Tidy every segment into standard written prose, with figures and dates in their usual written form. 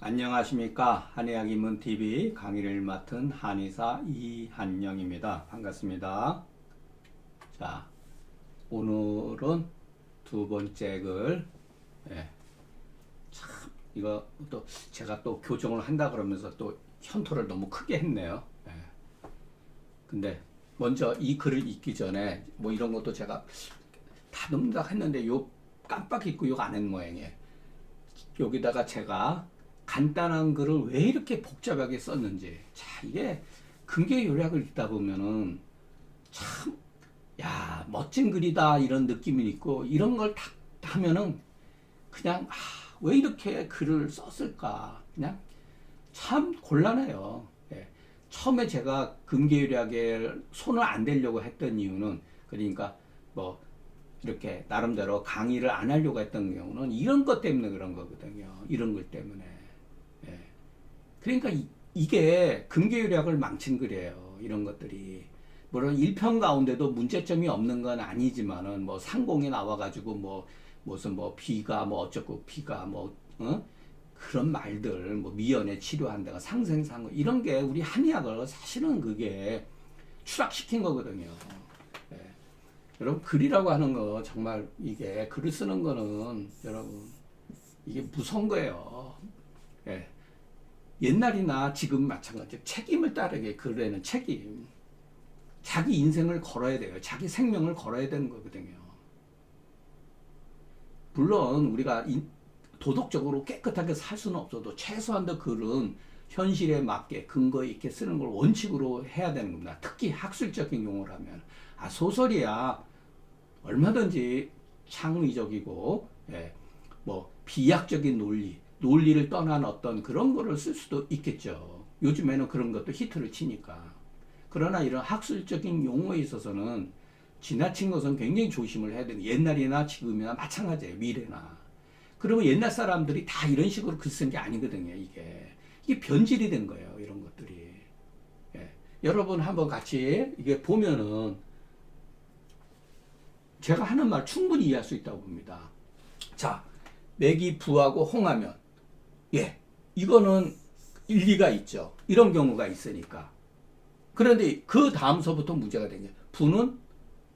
안녕하십니까. 한의학입문TV 강의를 맡은 한의사 이한영입니다. 반갑습니다. 자, 오늘은 두 번째 글, 예, 참, 이거 또 제가 또 교정을 한다 그러면서 또 현토를 너무 크게 했네요. 예. 근데 먼저 이 글을 읽기 전에 뭐 이런 것도 제가 다듬다 했는데 요 깜빡 잊고 욕 안 했는 모양이에요. 여기다가 제가 간단한 글을 왜 이렇게 복잡하게 썼는지. 자, 이게 근계 요약을 읽다 보면은 참, 야, 멋진 글이다 이런 느낌이 있고 이런 걸 딱 하면은 그냥 왜 이렇게 글을 썼을까? 그냥 참 곤란해요. 예. 처음에 제가 근계 요약에 손을 안 대려고 했던 이유는 그러니까 뭐 이렇게 나름대로 강의를 안 하려고 했던 경우는 이런 것 때문에 그런 거거든요. 이런 것 때문에. 예. 그러니까 이게 근계요약을 망친 글이에요. 이런 것들이. 물론 1편 가운데도 문제점이 없는 건 아니지만은 뭐 상공이 나와가지고 뭐 무슨 뭐 비가 뭐 어쩌고 비가 뭐 그런 말들 뭐 미연에 치료한다가 상생상어 이런 게 우리 한의학을 사실은 그게 추락시킨 거거든요. 예. 여러분 글이라고 하는 거 정말 이게 글을 쓰는 거는 여러분 이게 무서운 거예요. 예. 옛날이나 지금 마찬가지 책임을 따르게 글에는 책임 자기 인생을 걸어야 돼요. 자기 생명을 걸어야 되는 거거든요. 물론 우리가 도덕적으로 깨끗하게 살 수는 없어도 최소한도 글은 현실에 맞게 근거 있게 쓰는 걸 원칙으로 해야 되는 겁니다. 특히 학술적인 용어라면 소설이야 얼마든지 창의적이고 예, 뭐 비약적인 논리를 떠난 어떤 그런 거를 쓸 수도 있겠죠. 요즘에는 그런 것도 히트를 치니까. 그러나 이런 학술적인 용어에 있어서는 지나친 것은 굉장히 조심을 해야 되는 옛날이나 지금이나 마찬가지예요. 미래나. 그러면 옛날 사람들이 다 이런 식으로 글 쓴 게 아니거든요. 이게 변질이 된 거예요. 이런 것들이. 예. 여러분 한번 같이 이게 보면은 제가 하는 말 충분히 이해할 수 있다고 봅니다. 자, 맥이 부하고 홍하면 예, 이거는 일리가 있죠. 이런 경우가 있으니까. 그런데 그 다음서부터 문제가 된 게 부는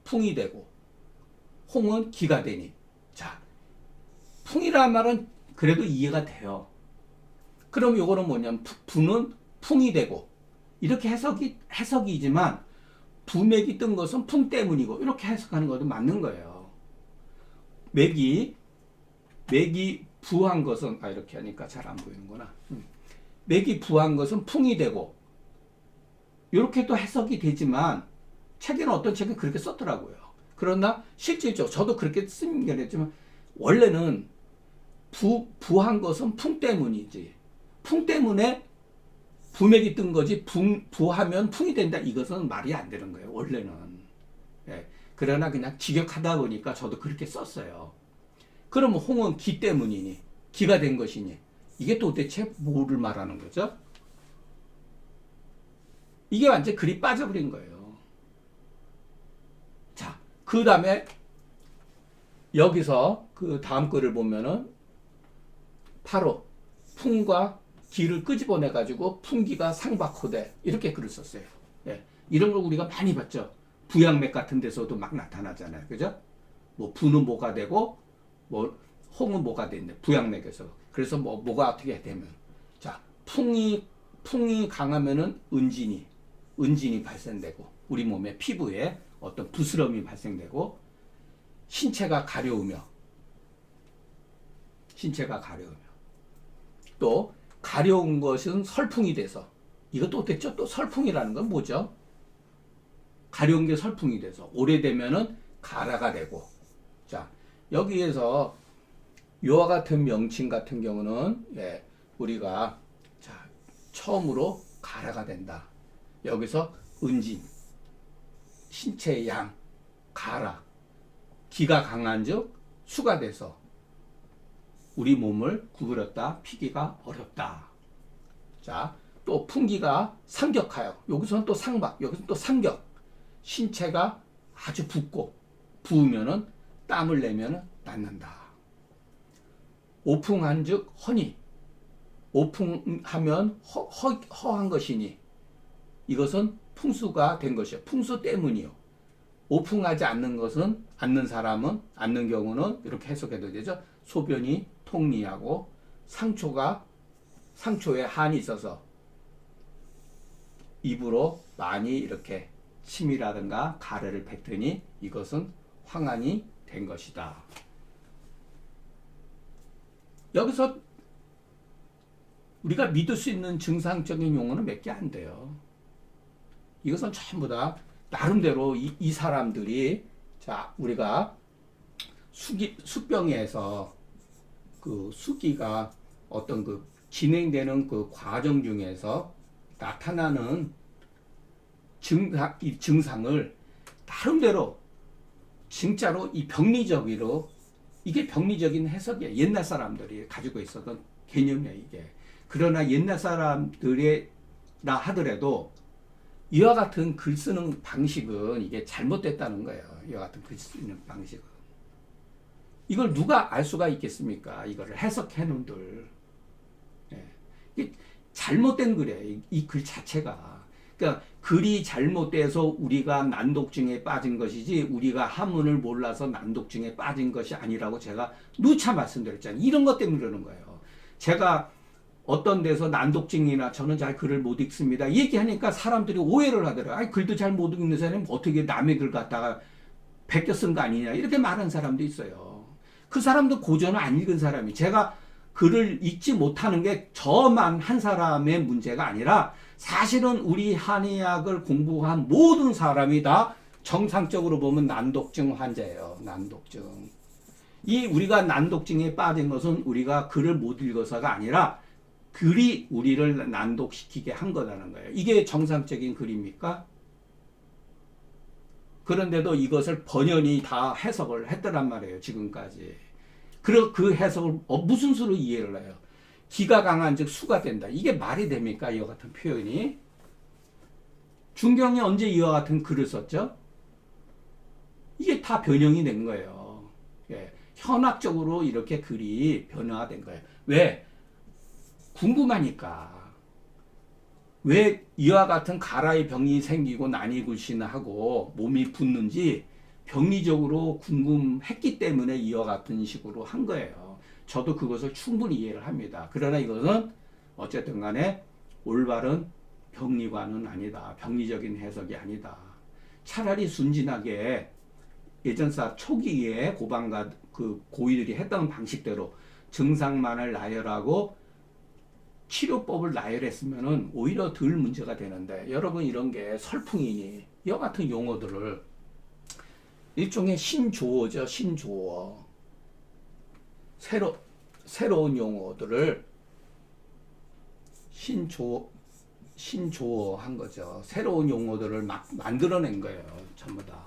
풍이 되고 홍은 기가 되니. 자, 풍이라는 말은 그래도 이해가 돼요. 그럼 요거는 뭐냐면 부는 풍이 되고 이렇게 해석이지만 부맥이 뜬 것은 풍 때문이고 이렇게 해석하는 것도 맞는 거예요. 맥이 부한 것은 이렇게 하니까 잘 안 보이는구나. 맥이 부한 것은 풍이 되고 이렇게 또 해석이 되지만 책에는 어떤 책은 그렇게 썼더라고요. 그러나 실질적으로 저도 그렇게 쓴 게 아니지만 원래는 부한 것은 풍 때문이지. 풍 때문에 부맥이 뜬 거지 부하면 풍이 된다 이것은 말이 안 되는 거예요. 원래는. 예. 그러나 그냥 직역하다 보니까 저도 그렇게 썼어요. 그러면 홍은 기 때문이니 기가 된 것이니 이게 도대체 뭐를 말하는 거죠? 이게 완전 글이 빠져버린 거예요. 자, 그 다음에 여기서 그 다음 글을 보면은 바로 풍과 기를 끄집어내 가지고 풍기가 상박호대 이렇게 글을 썼어요. 예. 이런 걸 우리가 많이 봤죠. 부양맥 같은 데서도 막 나타나잖아요. 그죠? 뭐 부는 뭐가 되고 뭐 홍은 뭐가 되는데 부양맥에서 그래서 뭐가 어떻게 되면 자 풍이 강하면은 은진이 발생되고 우리 몸의 피부에 어떤 부스럼이 발생되고 신체가 가려우며 또 가려운 것은 설풍이 돼서 이것도 됐죠. 또 설풍이라는 건 뭐죠? 가려운 게 설풍이 돼서 오래되면은 가라가 되고 자 여기에서 이와 같은 명칭 같은 경우는 예, 우리가 자 처음으로 가라가 된다. 여기서 은진 신체의 양 가라 기가 강한즉 수가 돼서 우리 몸을 구부렸다 피기가 어렵다. 자, 또 풍기가 상격하여 여기서는 또 상박 여기서는 또 상격 신체가 아주 붓고 부으면은 땀을 내면은 낫는다. 오풍한즉 허니 오풍하면 허한 것이니 이것은 풍수가 된 것이요. 풍수 때문이요. 오풍하지 않는 것은 않는 경우는 이렇게 해석해도 되죠. 소변이 통리하고 상초에 한이 있어서 입으로 많이 이렇게 침이라든가 가래를 뱉으니 이것은 황한이 된 것이다. 여기서 우리가 믿을 수 있는 증상적인 용어는 몇 개 안 돼요. 이것은 전부 다 나름대로 이 사람들이 자 우리가 수병에서 그 수기가 어떤 그 진행되는 그 과정 중에서 나타나는 증상을 나름대로 진짜로 이 병리적으로 이게 병리적인 해석이에요. 옛날 사람들이 가지고 있었던 개념이에요, 이게. 그러나 옛날 사람들이라 하더라도 이와 같은 글 쓰는 방식은 이게 잘못됐다는 거예요. 이와 같은 글 쓰는 방식은. 이걸 누가 알 수가 있겠습니까? 이거를 해석해 놓은들. 예. 이게 잘못된 글이에요. 이 글 자체가. 그러니까 글이 잘못돼서 우리가 난독증에 빠진 것이지 우리가 한문을 몰라서 난독증에 빠진 것이 아니라고 제가 누차 말씀드렸잖아요. 이런 것 때문에 그러는 거예요. 제가 어떤 데서 난독증이나 저는 잘 글을 못 읽습니다. 얘기하니까 사람들이 오해를 하더라고요. 아니, 글도 잘 못 읽는 사람이 어떻게 남의 글 갖다가 베껴 쓴 거 아니냐. 이렇게 말하는 사람도 있어요. 그 사람도 고전을 안 읽은 사람이. 제가 글을 읽지 못하는 게 저만 한 사람의 문제가 아니라 사실은 우리 한의학을 공부한 모든 사람이 다 정상적으로 보면 난독증 환자예요. 난독증. 이 우리가 난독증에 빠진 것은 우리가 글을 못 읽어서가 아니라 글이 우리를 난독시키게 한 거라는 거예요. 이게 정상적인 글입니까? 그런데도 이것을 번연히 다 해석을 했더란 말이에요. 지금까지. 그 해석을 무슨 수로 이해를 해요? 기가 강한 즉 수가 된다. 이게 말이 됩니까? 이와 같은 표현이. 중경이 언제 이와 같은 글을 썼죠? 이게 다 변형이 된 거예요. 예. 현학적으로 이렇게 글이 변화된 거예요. 왜? 궁금하니까. 왜 이와 같은 가라의 병이 생기고 난이 굴신하고 몸이 붓는지 병리적으로 궁금했기 때문에 이와 같은 식으로 한 거예요. 저도 그것을 충분히 이해를 합니다. 그러나 이것은 어쨌든 간에 올바른 병리관은 아니다. 병리적인 해석이 아니다. 차라리 순진하게 예전사 초기에 고방가 그 고의들이 했던 방식대로 증상만을 나열하고 치료법을 나열했으면은 오히려 덜 문제가 되는데 여러분 이런 게 설풍이니 이와 같은 용어들을 일종의 신조어죠. 신조어. 새로운 용어들을 신조어 한 거죠. 새로운 용어들을 막 만들어낸 거예요. 전부 다.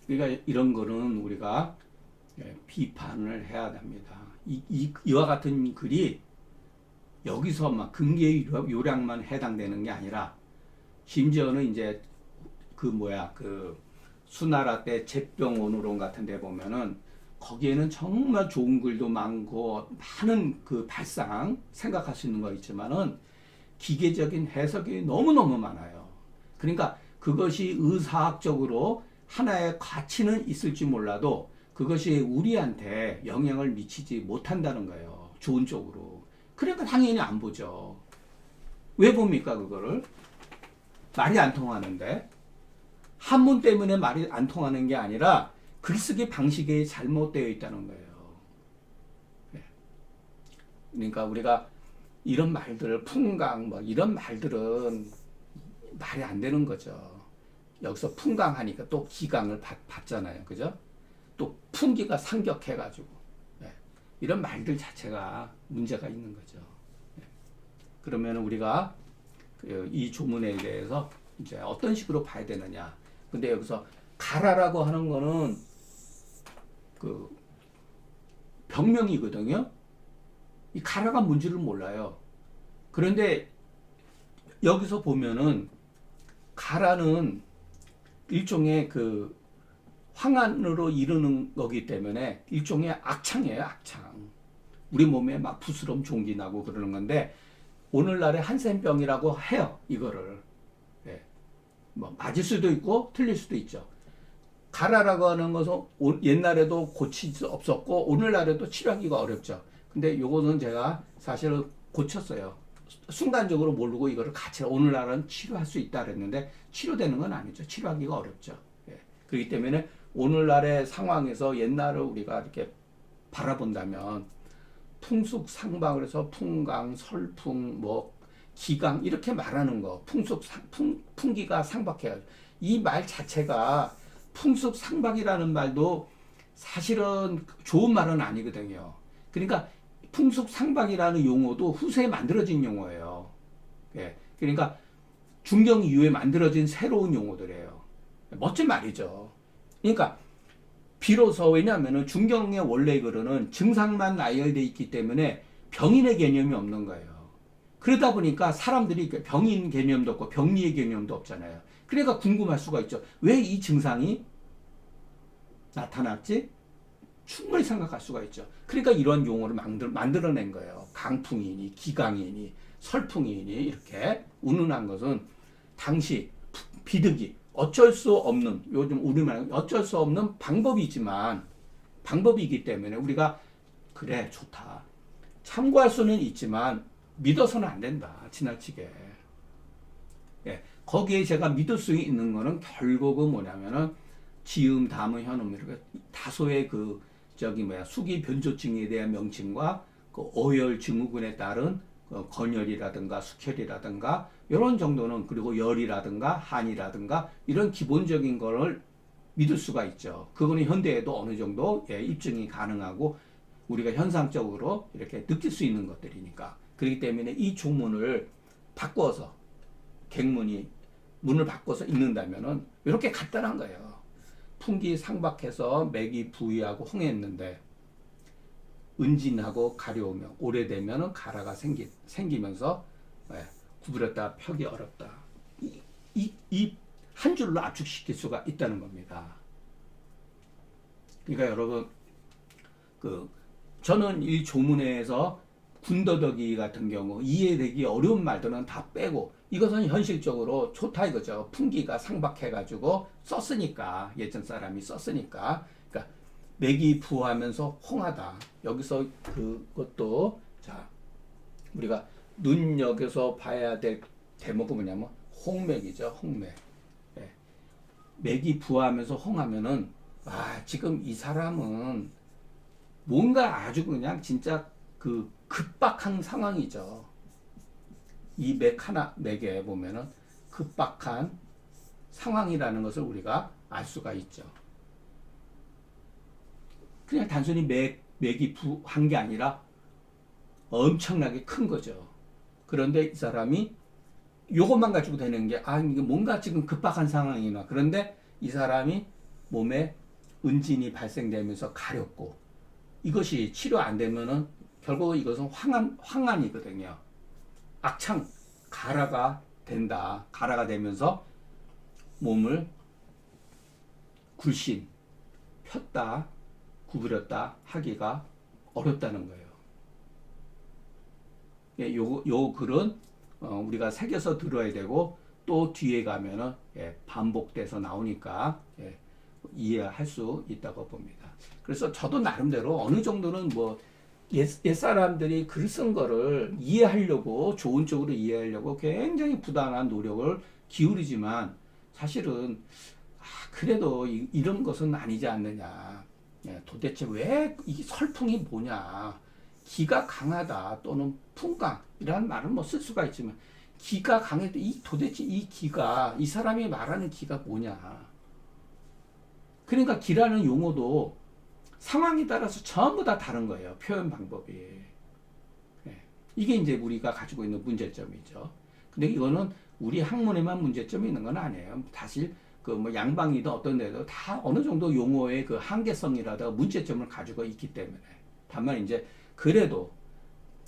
그러니까 이런 거는 우리가 비판을 해야 됩니다. 이와 같은 글이 여기서 막 근계의 요량만 해당되는 게 아니라 심지어는 이제 그 수나라 때 제병원으론 같은 데 보면은 거기에는 정말 좋은 글도 많고 많은 그 발상 생각할 수 있는 거 있지만은 기계적인 해석이 너무너무 많아요. 그러니까 그것이 의사학적으로 하나의 가치는 있을지 몰라도 그것이 우리한테 영향을 미치지 못한다는 거예요. 좋은 쪽으로. 그러니까 당연히 안 보죠. 왜 봅니까 그거를? 말이 안 통하는데. 한문 때문에 말이 안 통하는 게 아니라 글쓰기 방식이 잘못되어 있다는 거예요. 그러니까 우리가 이런 말들, 풍강, 이런 말들은 말이 안 되는 거죠. 여기서 풍강하니까 또 기강을 받잖아요. 그죠? 또 풍기가 상격해가지고. 이런 말들 자체가 문제가 있는 거죠. 그러면 우리가 이 조문에 대해서 이제 어떤 식으로 봐야 되느냐. 근데 여기서 가라라고 하는 거는 그 병명이거든요. 이 가라가 뭔지를 몰라요. 그런데 여기서 보면은 가라는 일종의 그 황한으로 이르는 거기 때문에 일종의 악창이에요. 악창. 우리 몸에 막 부스럼 종기 나고 그러는 건데 오늘날의 한센병이라고 해요. 이거를. 예. 뭐 맞을 수도 있고 틀릴 수도 있죠. 가라라고 하는 것은 옛날에도 고칠 수 없었고 오늘날에도 치료하기가 어렵죠. 근데 요거는 제가 사실은 고쳤어요. 순간적으로 모르고 이거를 같이 오늘날은 치료할 수 있다 그랬는데 치료되는 건 아니죠. 치료하기가 어렵죠. 예. 그렇기 때문에 오늘날의 상황에서 옛날을 우리가 이렇게 바라본다면 풍속상방을 해서 풍강, 설풍, 뭐 기강 이렇게 말하는 거 풍기가 상박해요. 이 말 자체가 풍속상박이라는 말도 사실은 좋은 말은 아니거든요. 그러니까 풍속상박이라는 용어도 후세에 만들어진 용어예요. 예. 그러니까 중경 이후에 만들어진 새로운 용어들이에요. 멋진 말이죠. 그러니까 비로소 왜냐하면 중경의 원래 글은 증상만 나열되어 있기 때문에 병인의 개념이 없는 거예요. 그러다 보니까 사람들이 병인 개념도 없고 병리의 개념도 없잖아요. 그러니까 궁금할 수가 있죠. 왜 이 증상이 나타났지? 충분히 생각할 수가 있죠. 그러니까 이런 용어를 만들어낸 거예요. 강풍이니 기강이니 설풍이니 이렇게 운운한 것은 당시 비득이 어쩔 수 없는 요즘 우리말 어쩔 수 없는 방법이기 때문에 우리가 그래 좋다 참고할 수는 있지만 믿어서는 안 된다 지나치게. 예, 거기에 제가 믿을 수 있는 거는 결국은 뭐냐면은 지음, 담음, 현음 이렇게 다소의 그 수기 변조증에 대한 명칭과 그 어열 증후군에 따른 건열이라든가 숙혈이라든가 이런 정도는 그리고 열이라든가 한이라든가 이런 기본적인 거를 믿을 수가 있죠. 그거는 현대에도 어느 정도 입증이 가능하고 우리가 현상적으로 이렇게 느낄 수 있는 것들이니까. 그렇기 때문에 이 조문을 바꿔서 객문이 문을 바꿔서 읽는다면은 이렇게 간단한 거예요. 풍기 상박해서 맥이 부위하고 홍했는데 은진하고 가려우며 오래되면 가라가 생기면서 구부렸다 펴기 어렵다. 이 한 줄로 압축시킬 수가 있다는 겁니다. 그러니까 여러분 저는 이 조문에서 군더더기 같은 경우 이해되기 어려운 말들은 다 빼고 이것은 현실적으로 좋다 이거죠. 풍기가 상박해가지고 썼으니까 예전 사람이 썼으니까 그러니까 맥이 부하면서 홍하다. 여기서 그것도 자 우리가 눈여겨서 봐야 될 대목은 뭐냐면 홍맥이죠. 홍맥. 예. 맥이 부하면서 홍하면은 지금 이 사람은 뭔가 아주 그냥 진짜 급박한 상황이죠. 이 맥에 보면은 급박한 상황이라는 것을 우리가 알 수가 있죠. 그냥 단순히 맥이 부한 게 아니라 엄청나게 큰 거죠. 그런데 이 사람이 요것만 가지고 되는 게 이게 뭔가 지금 급박한 상황이나 그런데 이 사람이 몸에 은진이 발생되면서 가렵고 이것이 치료 안 되면은 결국 이것은 황한이거든요. 악창 가라가 된다. 가라가 되면서 몸을 굴신 폈다 구부렸다 하기가 어렵다는 거예요. 요 글은 우리가 새겨서 들어야 되고 또 뒤에 가면은 반복돼서 나오니까 이해할 수 있다고 봅니다. 그래서 저도 나름대로 어느 정도는 옛사람들이 글 쓴 거를 이해하려고 좋은 쪽으로 이해하려고 굉장히 부단한 노력을 기울이지만 사실은 그래도 이런 것은 아니지 않느냐. 도대체 왜 이 설풍이 뭐냐. 기가 강하다 또는 풍강이라는 말은 쓸 수가 있지만 기가 강해도 도대체 이 기가 이 사람이 말하는 기가 뭐냐. 그러니까 기라는 용어도 상황에 따라서 전부 다 다른 거예요. 표현 방법이. 이게 이제 우리가 가지고 있는 문제점이죠. 근데 이거는 우리 학문에만 문제점이 있는 건 아니에요. 사실 양방이든 어떤 데도 다 어느 정도 용어의 한계성이라든가 문제점을 가지고 있기 때문에. 다만 이제 그래도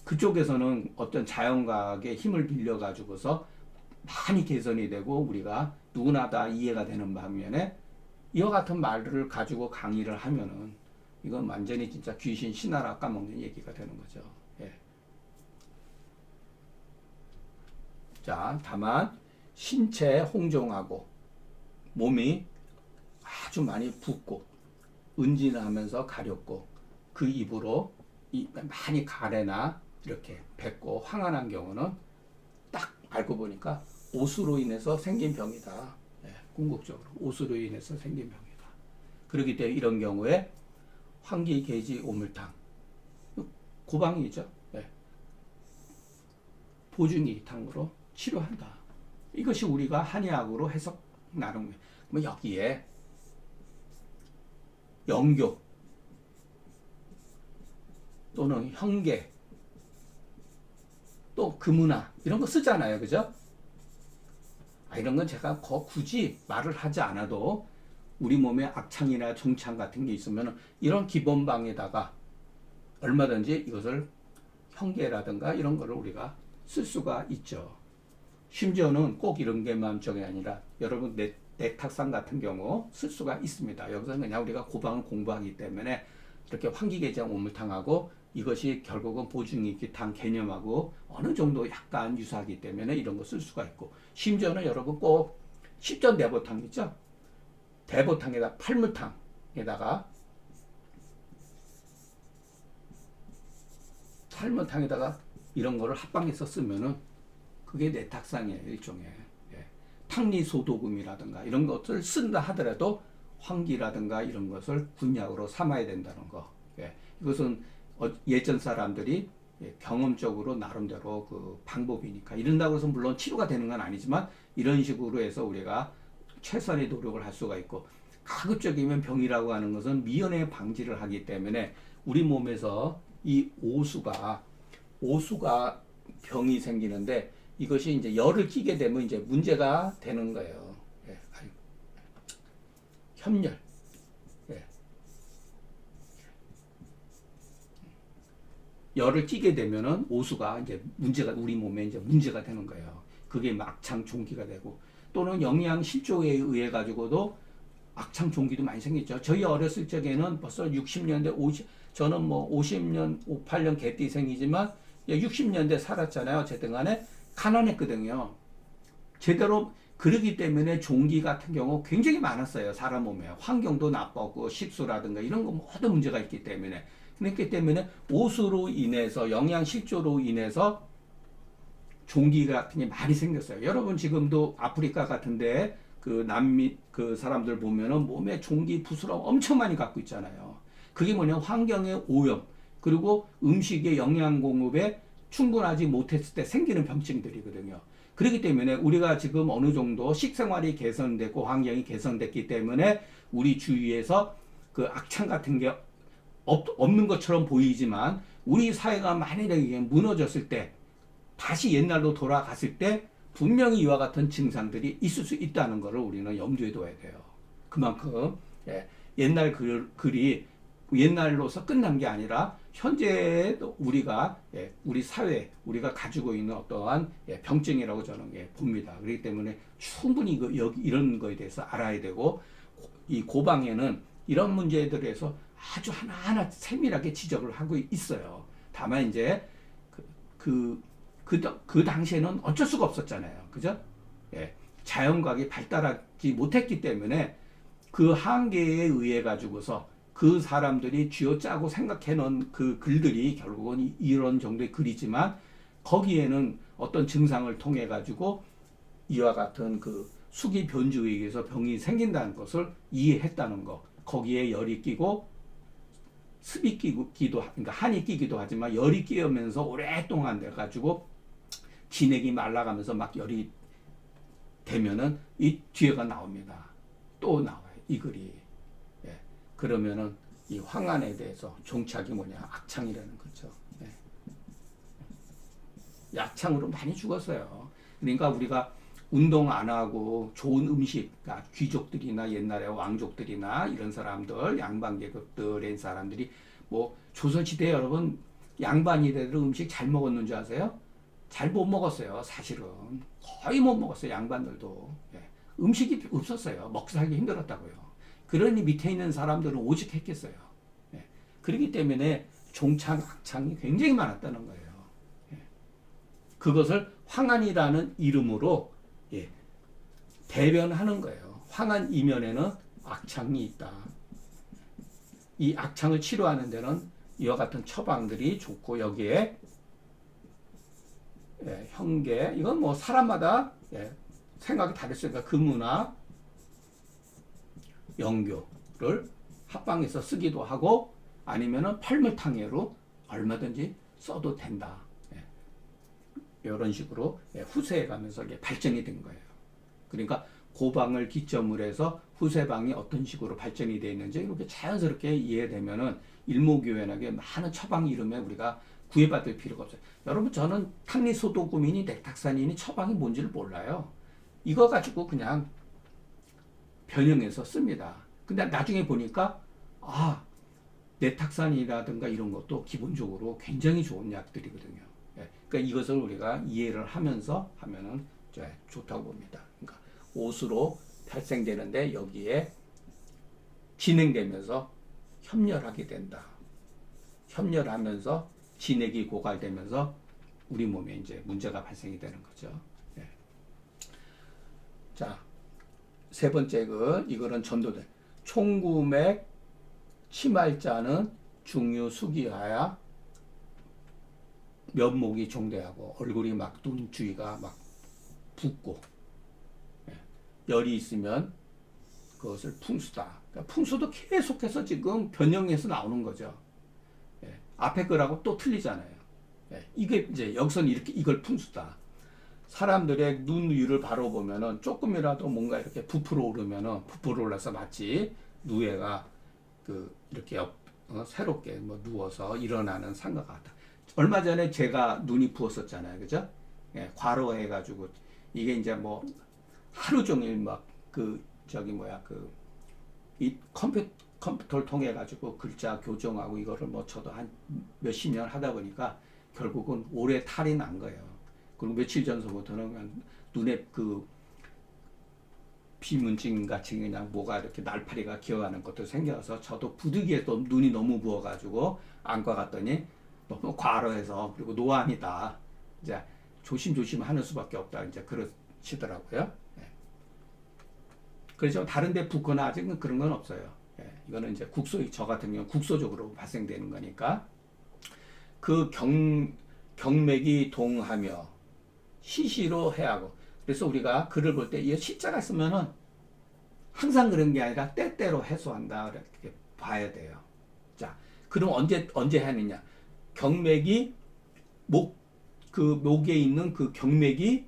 그쪽에서는 어떤 자연과학의 힘을 빌려 가지고서 많이 개선이 되고 우리가 누구나 다 이해가 되는 반면에 이와 같은 말들을 가지고 강의를 하면은 이건 완전히 진짜 귀신 신하라 까먹는 얘기가 되는 거죠. 예. 자, 다만 신체 홍종하고 몸이 아주 많이 붓고 은진하면서 가렵고 그 입으로 많이 가래나 이렇게 뱉고 황한한 경우는 딱 알고 보니까 옷으로 인해서 생긴 병이다. 예, 궁극적으로 옷으로 인해서 생긴 병이다. 그렇기 때문에 이런 경우에 황기계지 오물탕 고방이죠. 예, 보증이탕으로 치료한다. 이것이 우리가 한의학으로 해석 나눈 거예요. 그럼 여기에 영교 또는 형계 또 금은화 이런 거 쓰잖아요. 그죠? 이런 건 제가 굳이 말을 하지 않아도 우리 몸에 악창이나 종창 같은 게 있으면 이런 기본방에다가 얼마든지 이것을 형계라든가 이런 거를 우리가 쓸 수가 있죠. 심지어는 꼭 이런 게만 저게 아니라 여러분 넥탁상 같은 경우 쓸 수가 있습니다. 여기서는 그냥 우리가 고방을 공부하기 때문에 이렇게 황기계장 오물탕하고 이것이 결국은 보증이기탕 개념하고 어느 정도 약간 유사하기 때문에 이런 거 쓸 수가 있고, 심지어는 여러분 꼭 십전 대보탕 있죠? 대보탕에다 팔물탕에다가 이런 거를 합방해서 쓰면은 그게 내탁상이에요. 일종의 탕리소도금이라든가 이런 것을 쓴다 하더라도 황기라든가 이런 것을 군약으로 삼아야 된다는 거. 이것은 예전 사람들이 경험적으로 나름대로 그 방법이니까 이런다고 해서 물론 치료가 되는 건 아니지만 이런 식으로 해서 우리가 최선의 노력을 할 수가 있고, 가급적이면 병이라고 하는 것은 미연에 방지를 하기 때문에 우리 몸에서 이 오수가 병이 생기는데 이것이 이제 열을 끼게 되면 이제 문제가 되는 거예요. 협열. 열을 끼게 되면은 오수가 이제 우리 몸에 이제 문제가 되는 거예요. 그게 악창 종기가 되고, 또는 영양 실조에 의해 가지고도 악창 종기도 많이 생겼죠. 저희 어렸을 적에는 벌써 60년대 저는 뭐 50년 58년 개띠생이지만 60년대 살았잖아요. 어쨌든 간에 가난했거든요. 제대로. 그러기 때문에 종기 같은 경우 굉장히 많았어요. 사람 몸에 환경도 나빴고 식수라든가 이런 거 모든 문제가 있기 때문에. 그렇기 때문에 옷으로 인해서 영양 실조로 인해서 종기 같은 게 많이 생겼어요. 여러분 지금도 아프리카 같은데 그 남미 그 사람들 보면은 몸에 종기 부스럼 엄청 많이 갖고 있잖아요. 그게 뭐냐, 환경의 오염 그리고 음식의 영양 공급에 충분하지 못했을 때 생기는 병증들이거든요. 그렇기 때문에 우리가 지금 어느 정도 식생활이 개선됐고 환경이 개선됐기 때문에 우리 주위에서 그 악창 같은 게 없는 것처럼 보이지만 우리 사회가 만약에 무너졌을 때 다시 옛날로 돌아갔을 때 분명히 이와 같은 증상들이 있을 수 있다는 것을 우리는 염두에 둬야 돼요. 그만큼 옛날 글이 옛날로서 끝난 게 아니라 현재 우리가 우리 사회 우리가 가지고 있는 어떠한 병증이라고 저는 봅니다. 그렇기 때문에 충분히 이런 거에 대해서 알아야 되고, 이 고방에는 이런 문제들에 대해서 아주 하나하나 세밀하게 지적을 하고 있어요. 다만 이제 그 당시에는 어쩔 수가 없었잖아요. 그죠? 자연과학이 발달하지 못했기 때문에 그 한계에 의해 가지고서 그 사람들이 쥐어짜고 생각해 놓은 그 글들이 결국은 이런 정도의 글이지만 거기에는 어떤 증상을 통해 가지고 이와 같은 그 수기 변주에 의해서 병이 생긴다는 것을 이해했다는 거. 거기에 열이 끼고 습이 그러니까 한이 끼기도 하지만 열이 끼면서 오랫동안 돼 가지고 진액이 말라가면서 막 열이 되면은 이 뒤에가 나옵니다. 또 나와요. 이 글이. 그러면은 이 황한에 대해서 종착이 뭐냐, 악창이라는 거죠. 약창으로 많이 죽었어요. 그러니까 우리가 운동 안 하고 좋은 음식, 그러니까 귀족들이나 옛날에 왕족들이나 이런 사람들, 양반계급들의 사람들이 뭐 조선시대에 여러분 양반이래도 음식 잘 먹었는 줄 아세요? 잘 못 먹었어요. 사실은 거의 못 먹었어요. 양반들도. 음식이 없었어요. 먹고 살기 힘들었다고요. 그러니 밑에 있는 사람들은 오죽했겠어요. 그렇기 때문에 종창, 악창이 굉장히 많았다는 거예요. 예. 그것을 황한이라는 이름으로 예, 대변하는 거예요. 황한 이면에는 악창이 있다. 이 악창을 치료하는 데는 이와 같은 처방들이 좋고 여기에 예, 형계 이건 뭐 사람마다 예, 생각이 다르니까 금우나 영교를 합방해서 쓰기도 하고 아니면은 팔물탕해로 얼마든지 써도 된다. 예, 이런 식으로 예, 후세에 가면서 이게 발전이 된 거예요. 그러니까 고방을 기점으로 해서 후세방이 어떤 식으로 발전이 되어 있는지 이렇게 자연스럽게 이해되면은 일목요연하게 많은 처방 이름에 우리가 구애받을 필요가 없어요. 여러분 저는 탕리소도구민이 넥탁산인이 처방이 뭔지를 몰라요. 이거 가지고 그냥 변형해서 씁니다. 근데 나중에 보니까 아 넥탁산이라든가 이런 것도 기본적으로 굉장히 좋은 약들이거든요. 예, 그러니까 이것을 우리가 이해를 하면서 하면은 좋다고 봅니다. 그러니까 옷으로 발생되는데 여기에 진행되면서 협렬하게 된다. 협렬하면서 진액이 고갈되면서 우리 몸에 이제 문제가 발생이 되는 거죠. 예. 자, 세 번째 이거는 전도된 총구맥 치말자는 중유 수기하야 면목이 종대하고 얼굴이 막 눈 주위가 막 붓고 예. 열이 있으면 그것을 풍수다. 그러니까 풍수도 계속해서 지금 변형해서 나오는 거죠. 예. 앞에 거라고 또 틀리잖아요. 예. 이게 이제 여기서는 이렇게 이걸 풍수다. 사람들의 눈 위를 바로 보면은 조금이라도 뭔가 이렇게 부풀어 오르면은 부풀어 올라서 마치 누에가 이렇게 새롭게 뭐 누워서 일어나는 상과 같다. 얼마 전에 제가 눈이 부었었잖아요, 그죠? 예, 과로해가지고 이게 이제 뭐 하루 종일 막 이 컴퓨터를 통해 가지고 글자 교정하고 이거를 뭐 저도 한 몇십 년 하다 보니까 결국은 오래 탈이 난 거예요. 그리고 며칠 전서부터는 그냥 눈에 비문증 같이 그냥 뭐가 이렇게 날파리가 기어가는 것도 생겨서 저도 부득이해 또 눈이 너무 부어가지고 안과 갔더니 너무 과로해서 그리고 노안이다. 이제 조심조심 하는 수밖에 없다. 이제 그러시더라고요. 예. 그래서 다른데 붓거나 아직은 그런 건 없어요. 예. 이거는 이제 저 같은 경우 국소적으로 발생되는 거니까 경맥이 동하며 시시로 해하고 그래서 우리가 글을 볼 때 이 시자가 있으면은 항상 그런 게 아니라 때때로 해소한다 이렇게 봐야 돼요. 자, 그럼 언제 하느냐? 경맥이 목에 있는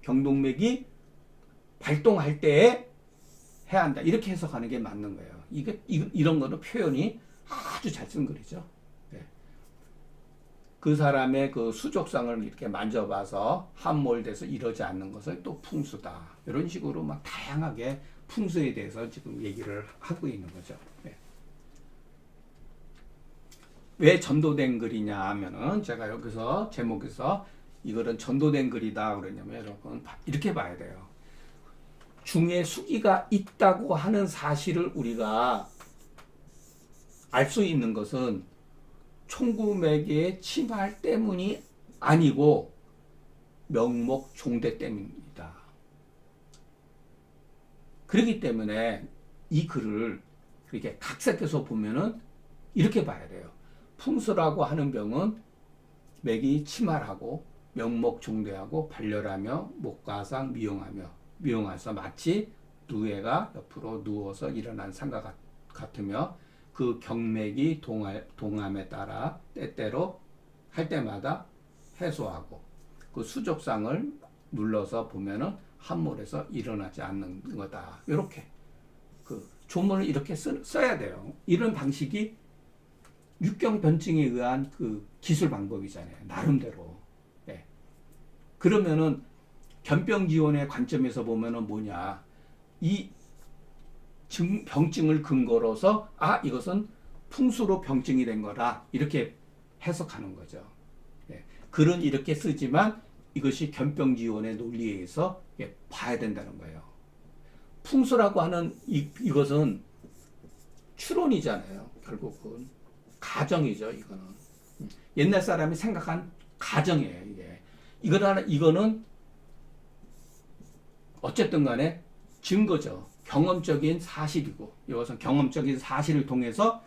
경동맥이 발동할 때에 해야 한다. 이렇게 해석하는 게 맞는 거예요. 이런 거는 표현이 아주 잘 쓴 글이죠. 네. 그 사람의 그 수족상을 이렇게 만져봐서 함몰돼서 이러지 않는 것을 또 풍수다. 이런 식으로 막 다양하게 풍수에 대해서 지금 얘기를 하고 있는 거죠. 네. 왜 전도된 글이냐 하면은 제가 여기서 제목에서 이거는 전도된 글이다 그러냐면 여러분 이렇게 봐야 돼요. 중에 수기가 있다고 하는 사실을 우리가 알 수 있는 것은 총구맥의 침할 때문이 아니고 명목 종대 때문입니다. 그렇기 때문에 이 글을 이렇게 각색해서 보면은 이렇게 봐야 돼요. 풍수라고 하는 병은 맥이 침할하고 명목 종대하고 발열하며 목가상 미용하서 마치 누에가 옆으로 누워서 일어난 상과 같으며 그 경맥이 동함에 따라 때때로 할 때마다 해소하고 그 수족상을 눌러서 보면은 함몰에서 일어나지 않는 거다. 이렇게 조문을 이렇게 써야 돼요. 이런 방식이 육경변증에 의한 기술 방법이잖아요. 나름대로. 네. 그러면은 견병지원의 관점에서 보면은 뭐냐? 이 병증을 근거로서 이것은 풍수로 병증이 된 거다. 이렇게 해석하는 거죠. 네. 글은 이렇게 쓰지만 이것이 견병지원의 논리에 의해서 봐야 된다는 거예요. 풍수라고 하는 이것은 추론이잖아요. 결국은 가정이죠, 이거는. 옛날 사람이 생각한 가정이에요, 이게. 이거는 어쨌든 간에 증거죠. 경험적인 사실이고, 이것은 경험적인 사실을 통해서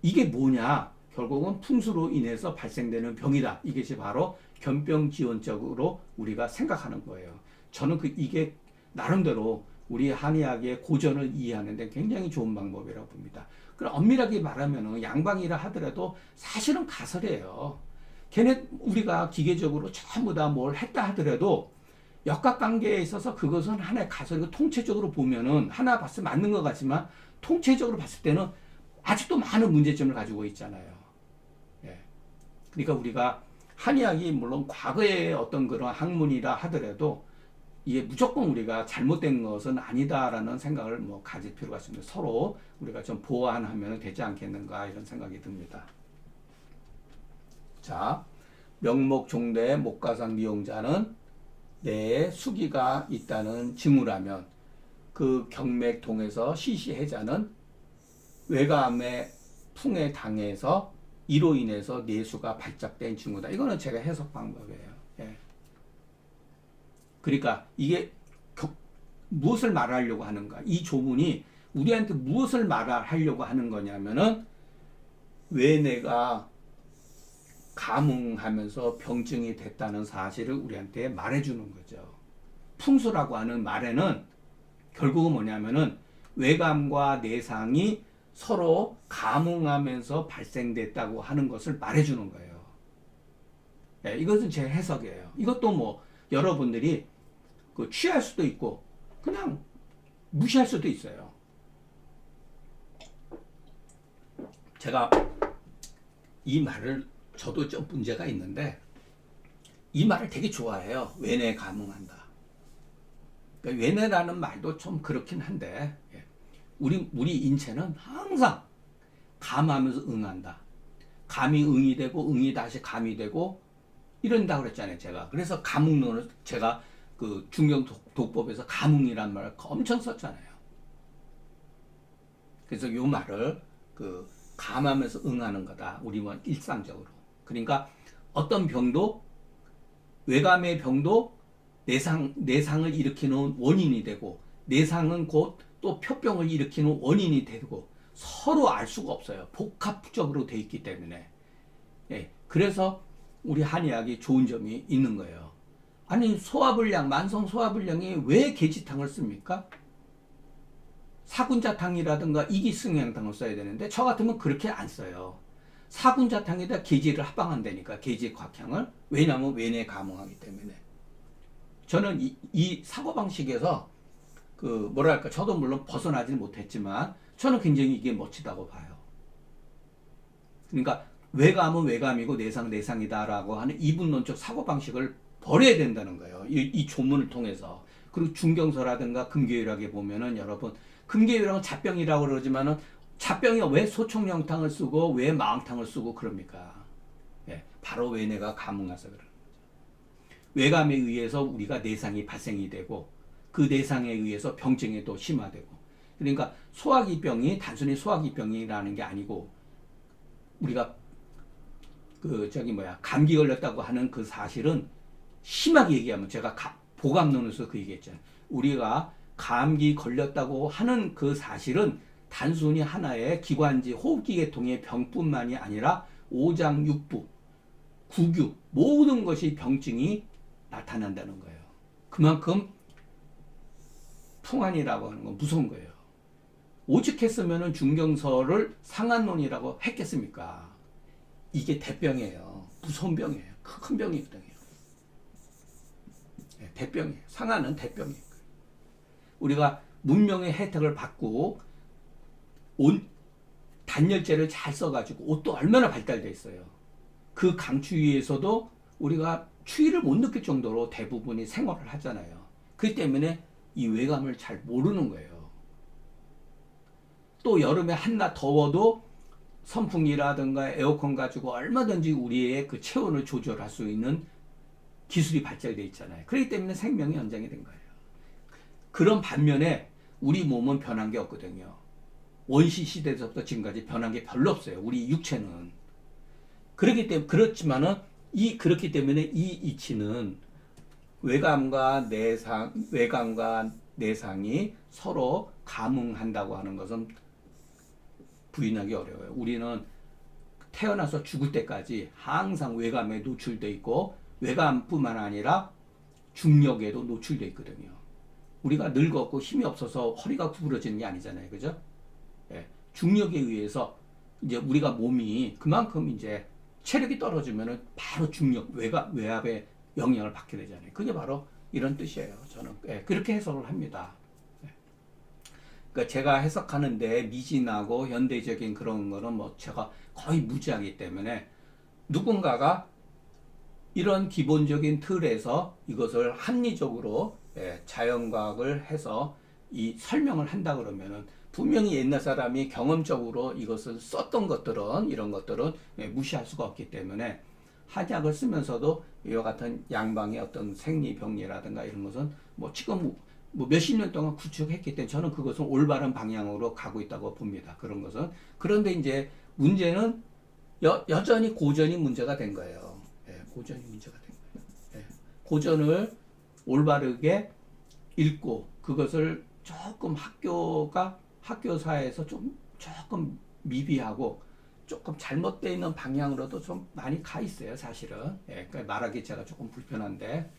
이게 뭐냐? 결국은 풍수로 인해서 발생되는 병이다. 이것이 바로 견병지원적으로 우리가 생각하는 거예요. 저는 이게 나름대로 우리 한의학의 고전을 이해하는 데 굉장히 좋은 방법이라고 봅니다. 그럼 엄밀하게 말하면 양방이라 하더라도 사실은 가설이에요. 걔네 우리가 기계적으로 전부 다 뭘 했다 하더라도 역학관계에 있어서 그것은 하나의 가설이고, 통체적으로 보면은 하나 봤을 때 맞는 것 같지만 통체적으로 봤을 때는 아직도 많은 문제점을 가지고 있잖아요. 예. 그러니까 우리가 한의학이 물론 과거의 어떤 그런 학문이라 하더라도 이게 무조건 우리가 잘못된 것은 아니다라는 생각을 가질 필요가 있습니다. 서로 우리가 좀 보완하면 되지 않겠는가 이런 생각이 듭니다. 자, 명목종대 목가상 미용자는 뇌에 수기가 있다는 징후라면 그 경맥통에서 시시해자는 외감의 풍에 당해서 이로 인해서 뇌수가 발작된 징후다. 이거는 제가 해석 방법이에요. 예. 그러니까 이게 무엇을 말하려고 하는가? 이 조문이 우리한테 무엇을 말하려고 하는 거냐면은 왜 내가 감흥하면서 병증이 됐다는 사실을 우리한테 말해주는 거죠. 풍수라고 하는 말에는 결국은 뭐냐면은 외감과 내상이 서로 감흥하면서 발생됐다고 하는 것을 말해주는 거예요. 네, 이것은 제 해석이에요. 이것도 여러분들이 취할 수도 있고 그냥 무시할 수도 있어요. 제가 이 말을 저도 좀 문제가 있는데 이 말을 되게 좋아해요. 외내 감흥한다. 그러니까 외내라는 말도 좀 그렇긴 한데 우리 인체는 항상 감하면서 응한다. 감이 응이 되고 응이 다시 감이 되고 이런다고 그랬잖아요, 제가. 그래서 감흥론을 제가 그 중경독법에서 감흥이란 말을 엄청 썼잖아요. 그래서 이 말을 감하면서 응하는 거다. 우리는 일상적으로. 그러니까 어떤 병도 외감의 병도 내상을 일으키는 원인이 되고 내상은 곧 또 표병을 일으키는 원인이 되고 서로 알 수가 없어요. 복합적으로 돼 있기 때문에. 예, 그래서 우리 한의학이 좋은 점이 있는 거예요. 아니 소화불량, 만성 소화불량이 왜 계지탕을 씁니까? 사군자탕이라든가 이기승향탕을 써야 되는데 저 같으면 그렇게 안 써요. 사군자탕에다 계지를 합방한다니까, 계지 곽향을. 왜냐하면 외내 감흥하기 때문에. 저는 이 사고방식에서 저도 물론 벗어나지 못했지만 저는 굉장히 이게 멋지다고 봐요. 그러니까 외감은 외감이고 내상 내상이다라고 하는 이분론적 사고방식을 버려야 된다는 거예요. 이 조문을 통해서. 그리고 중경서라든가 금계유락에 보면은 여러분, 금계유락은 잡병이라고 그러지만은 잡병이 왜 소총령탕을 쓰고 왜 마왕탕을 쓰고 그럽니까? 예, 바로 외내가 감흥해서 그러는 거죠. 외감에 의해서 우리가 내상이 발생이 되고 그 내상에 의해서 병증이 또 심화되고. 그러니까 소화기병이 단순히 소화기병이라는 게 아니고 우리가 감기 걸렸다고 하는 그 사실은 심하게 얘기하면 제가 보감론에서 그 얘기했잖아요. 우리가 감기 걸렸다고 하는 그 사실은 단순히 하나의 기관지 호흡기 계통의 병뿐만이 아니라 오장육부, 구규 모든 것이 병증이 나타난다는 거예요. 그만큼 풍환이라고 하는 건 무서운 거예요. 오죽했으면 중경서를 상한론이라고 했겠습니까? 이게 대병이에요. 무서운 병이에요. 큰 병이거든요. 네, 대병이에요. 상한은 대병이에요. 우리가 문명의 혜택을 받고 단열재를 잘 써가지고 옷도 얼마나 발달돼 있어요. 그 강추위에서도 우리가 추위를 못 느낄 정도로 대부분이 생활을 하잖아요. 그렇기 때문에 이 외감을 잘 모르는 거예요. 또 여름에 한낮 더워도 선풍기라든가 에어컨 가지고 얼마든지 우리의 그 체온을 조절할 수 있는 기술이 발달되어 있잖아요. 그렇기 때문에 생명이 연장이 된 거예요. 그런 반면에 우리 몸은 변한 게 없거든요. 원시 시대에서부터 지금까지 변한 게 별로 없어요. 우리 육체는. 그렇기 때문에 그렇지만은 그렇기 때문에 이 이치는 외감과 내상이 서로 감응한다고 하는 것은 부인하기 어려워요. 우리는 태어나서 죽을 때까지 항상 외감에 노출돼 있고 외감뿐만 아니라 중력에도 노출돼 있거든요. 우리가 늙었고 힘이 없어서 허리가 구부러지는 게 아니잖아요. 그죠? 예, 중력에 의해서 이제 우리가 몸이 그만큼 이제 체력이 떨어지면은 바로 중력, 외압의 영향을 받게 되잖아요. 그게 바로 이런 뜻이에요. 저는 그렇게 해석을 합니다. 그러니까 제가 해석하는데 미진하고 현대적인 그런 거는 뭐 제가 거의 무지하기 때문에 누군가가 이런 기본적인 틀에서 이것을 합리적으로 자연과학을 해서 이 설명을 한다 그러면은 분명히 옛날 사람이 경험적으로 이것을 썼던 것들은 이런 것들은 무시할 수가 없기 때문에 한약을 쓰면서도 이와 같은 양방의 어떤 생리병리라든가 이런 것은 뭐 지금 뭐 몇십 년 동안 구축했기 때문에 저는 그것은 올바른 방향으로 가고 있다고 봅니다. 그런 것은. 그런데 이제 문제는 여전히 고전이 문제가 된 거예요. 고전이 문제가 된 거예요. 고전을 올바르게 읽고 그것을 조금 학교사에서 조금 미비하고 조금 잘못되어 있는 방향으로도 좀 많이 가 있어요, 사실은. 그러니까 말하기 제가 조금 불편한데.